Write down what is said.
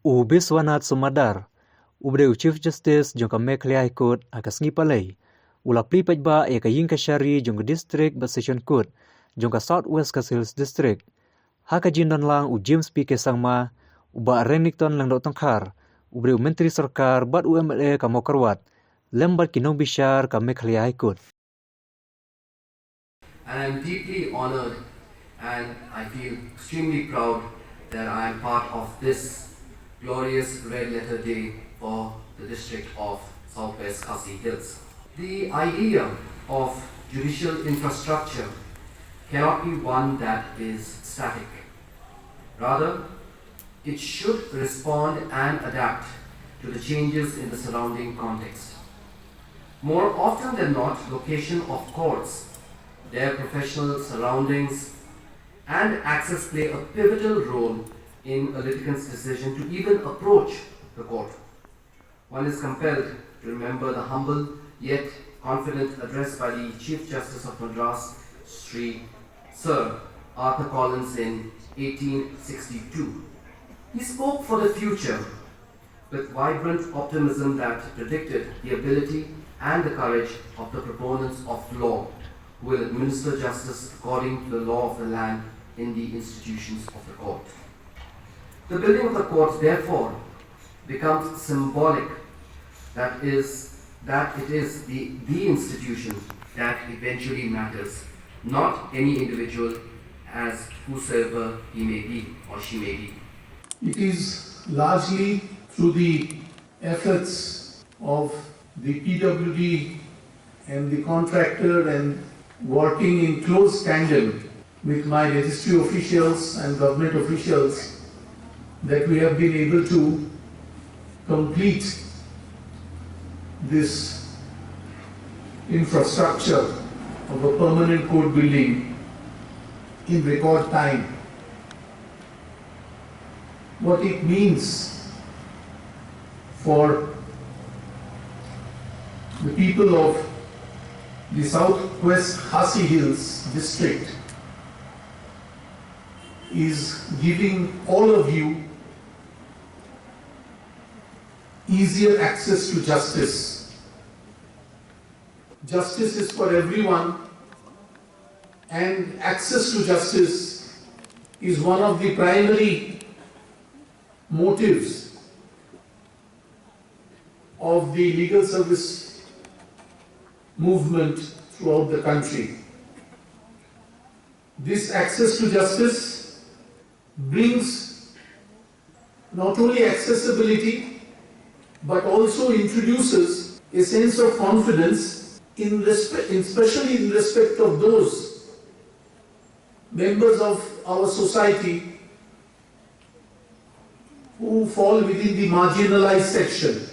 Biswanath Sumadar, ubreu Chief Justice jong Meghalaya High Court akas Plie, ulak Plie pajba iing Kashari jong District ba Session Court jong Southwest Hills District. Haka jindan lang James P. Kesangma, uba Remington lang daw tangkar, ubreu Menteri Sarkar bat UMLA kamokarwat, lembat kinong bishar ka Meghalaya High Court. And I'm deeply honored and I feel extremely proud that I am part of this glorious Red Letter Day for the district of Southwest Khasi Hills. The idea of judicial infrastructure cannot be one that is static. Rather, it should respond and adapt to the changes in the surrounding context. More often than not, location of courts, their professional surroundings, and access play a pivotal role in a litigant's decision to even approach the court. One is compelled to remember the humble yet confident address by the Chief Justice of Madras, Sir Arthur Collins in 1862. He spoke for the future with vibrant optimism that predicted the ability and the courage of the proponents of law who will administer justice according to the law of the land in the institutions of the court. The building of the courts, therefore, becomes symbolic that it is the institution that eventually matters, not any individual as whosoever he may be or she may be. It is largely through the efforts of the PWD and the contractor and working in close tandem with my registry officials and government officials that we have been able to complete this infrastructure of a permanent court building in record time. What it means for the people of the Southwest Khasi Hills district is giving all of you easier access to justice. Justice is for everyone, and access to justice is one of the primary motives of the legal service movement throughout the country. This access to justice brings not only accessibility but also introduces a sense of confidence especially in respect of those members of our society who fall within the marginalized section.